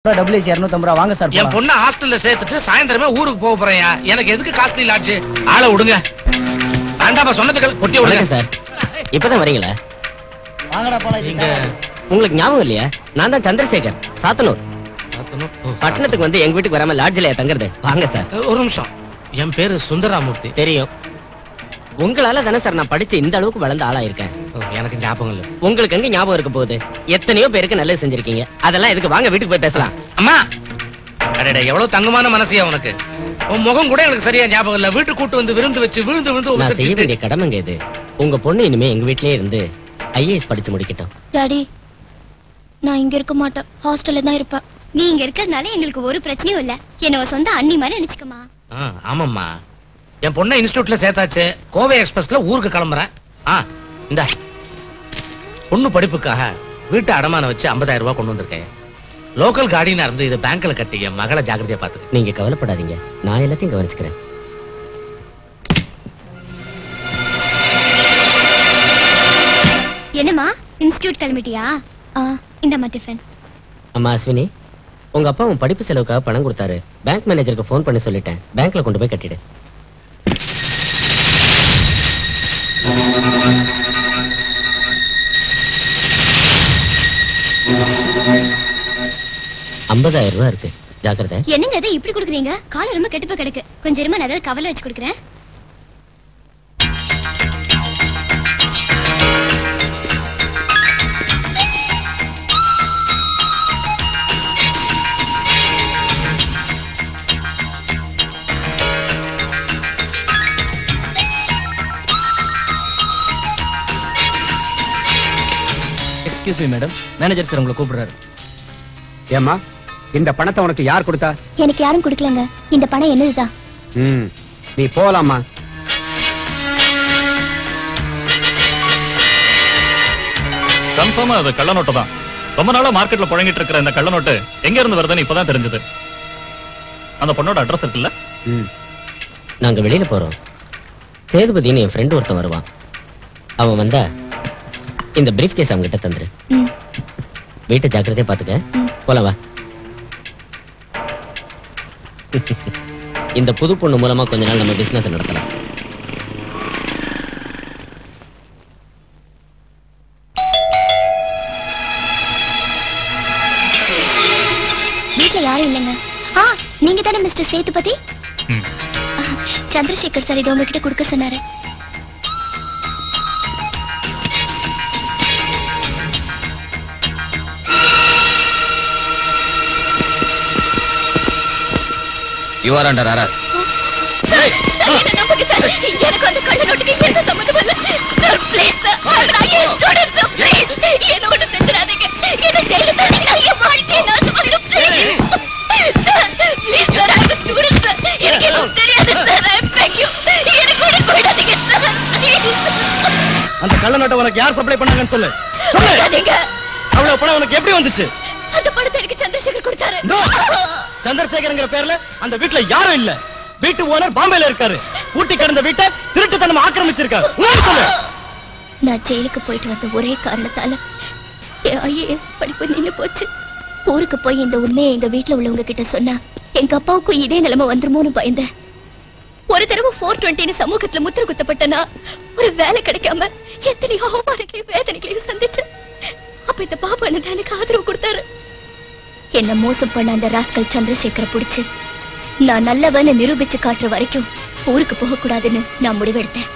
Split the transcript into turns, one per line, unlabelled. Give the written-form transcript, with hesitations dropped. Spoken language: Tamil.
WC 250 ரூபாய் வாங்க சார்.
என் பொண்ணு ஹாஸ்டல்ல சேர்த்துட்டு சாயந்தரமே ஊருக்கு போக போறேன். எனக்கு எதுக்கு காஸ்ட்லி லாட்ஜ்? ஆளை விடுங்க. வேண்டாமா சொன்னதுக்கு பொட்டி விடுங்க
சார். இப்பதான் வரீங்களா?
வாங்கடா போலாம்.
நீங்க
உங்களுக்கு ஞாபகம் இல்லையா? நான் தான் சந்திரசேகர், சாத்தனூர். பட்டணத்துக்கு வந்து எங்க வீட்டுக்கு வராம லாட்ஜ்ல தங்குறது. வாங்க சார்.
ஒரு நிமிஷம். என் பேரு சுந்தராமூர்த்தி.
தெரியும். உங்களால தானே சார் நான் படிச்சு இந்த அளவுக்கு வளர்ந்த ஆளா இருக்கேன்.
எனக்கு ஞாபகம் இல்ல.
உங்களுக்கு எங்க ஞாபகம் இருக்க போகுது? எத்தனையோ பேருக்கு நல்லது செஞ்சிருக்கீங்க. அதெல்லாம் எதுக்கு? வாங்க வீட்டுக்கு போய் பேசலாம்.
அம்மா, அடடே எவ்வளவு தங்கமான மனசியா உனக்கு. உன் முகம் கூட எனக்கு சரியா ஞாபகம் இல்ல. வீட்டு கூட்டு வந்து விருந்து வச்சு விழுந்து விழுந்து
நான் செய்ய வேண்டிய கடமைங்க இது. உங்க பொண்ணு இனிமே எங்க வீட்லயே இருந்து IAS படிச்சு முடிக்கட்டும்.
டாடி, நான் இங்க இருக்க மாட்டேன். ஹாஸ்டல்ல தான் இருப்பேன். நீ இங்க இருக்கிறதுனால எங்களுக்கு ஒரு பிரச்சனையும் இல்ல. என்ன சொந்த அண்ணி மாதிரி நினைச்சுக்கமா.
ஆமாம்மா, என் பொண்ணை இன்ஸ்டிடியூட்ல சேர்த்தாச்சு. கோவை எக்ஸ்பிரஸ்ல ஊருக்கு கிளம்புறேன். இந்த பொண்ணு படிப்புக்காக வீட்டை அடமான வச்சு 50,000 ரூபாய் கொண்டு வந்திருக்கேன். லோக்கல் கார்டியனா இருந்து இதை பேங்க்ல கட்டி என் மகளை ஜாக்கிரதையா பாத்து.
நீங்க கவலைப்படாதீங்க, நான் எல்லாத்தையும் கவனிச்சுக்கிறேன்.
என்னம்மா, இன்ஸ்டிடியூட் கிளம்பிட்டியா? இந்த டிஃபன்.
அம்மா அஸ்வினி, உங்க அப்பா உன் படிப்பு செலவுக்காக பணம் கொடுத்தாரு. பேங்க் மேனேஜருக்கு ஃபோன் பண்ணி சொல்லிட்டேன். பேங்க்ல கொண்டு போய் கட்டிடு. $50,000 இருக்கு. ஜாக்கிரதை.
என்னங்க அதை இப்படி கொடுக்குறீங்க? கால ரொம்ப கெட்டு போய் கிடக்கு. கொஞ்சம் இருமா, நான் ஏதாவது கவலை வச்சு கொடுக்குறேன்.
Excuse me madam, manager sir உங்களை கூப்பிடுறாரு.
ஏம்மா, இந்த பணத்தை உனக்கு யார் கொடுத்தா?
எனக்கு யாரும் கொடுக்கலங்க. இந்த பணம் என்னதுதான்.
நீ போலாமா?
கன்ஃபார்மா அது கள்ள நோட்டு தான். ரொம்ப நாளா மார்க்கெட்ல புழங்கிட்டு இருக்கிற இந்த கள்ள நோட்டு எங்க இருந்து வருதுன்னு இப்பதான் தெரிஞ்சது. அந்த பொண்ணோட அட்ரஸ் இருக்குல்ல?
நாங்க வெளியில போறோம். சேதுபதினு என் ஃப்ரெண்ட் ஒருத்தன் வருவான். அவன் வந்தா இந்த பிரீஃப் கேஸ் அவங்க கிட்ட தந்துரு. வீட்டை ஜாக்கிரதையா பாத்துக்க. போலாம் வா. இந்த புது பொண்ணு மூலமா கொஞ்ச நாள் நம்ம பிசினஸ் நடத்தலாம்.
வீட்டுல யாரும் இல்லைங்க. நீங்க தானே மிஸ்டர் சேதுபதி? சந்திரசேகர் சார் இதை உங்ககிட்ட கொடுக்க சொன்னாரு.
You are under arrest.
எனக்கு அந்த கள்ள நோட்டுக்கு எந்த சம்பந்தமும் இல்ல. சார் ப்ளீஸ் சார், நான் ஏன் ஸ்டூடண்ட் சார், ப்ளீஸ் என்ன ஒண்ணு செஞ்சிடாதீங்க. என்ன ஜெயில தள்ளி நான் என் வாழ்க்கையை நாசம் பண்ணிடும். Sir please sir, I am student sir. எனக்கு எதுவும் தெரியாது சார். ஐ பெக் யூ, எனக்கு கூட போயிடாதீங்க சார்.
அந்த கள்ள நோட்டை உனக்கு யார் சப்ளை பண்ணாங்கன்னு சொல்லு.
சொல்லாதீங்க.
அவ்வளவு பணம் உனக்கு எப்படி வந்துச்சு?
அந்த பணத்தை எனக்கு சந்திரசேகர் கொடுத்தாரு.
சந்திரசேகர்ங்கிற பேர்ல அந்த வீட்டுல யாரும் இல்ல. வீட்டு ஓனர் பாம்பேல இருக்காரு. ஊட்டி கிடந்த வீட்டை திருட்டுத்தனமா ஆக்கிரமிச்சிருக்காரு.
நான் ஜெயிலுக்கு போயிட்டு வந்த ஒரே காரணத்தால என் IAS படிப்பு நின்னு போச்சு. ஊருக்கு போய் இந்த உண்மையை எங்க வீட்டுல உள்ளவங்க கிட்ட சொன்னா எங்க அப்பாவுக்கும் இதே நிலைமை வந்துருமோன்னு பயந்தேன். ஒரு தடவை 420 சமூகத்துல முத்திர குத்தப்பட்டனா ஒரு வேலை கிடைக்காம எத்தனையோ அவமானங்களையும் வேதனைகளையும் சந்திச்சேன். அப்ப இந்த பாபா அண்ணன் எனக்கு ஆதரவு கொடுத்தாரு. என்ன மோசம் பண்ண அந்த ராஸ்கல் சந்திரசேகரை பிடிச்சு நான் நல்லவன்னு நிரூபிச்சு காட்டுற வரைக்கும் ஊருக்கு போக கூடாதுன்னு நான் முடிவெடுத்தேன்.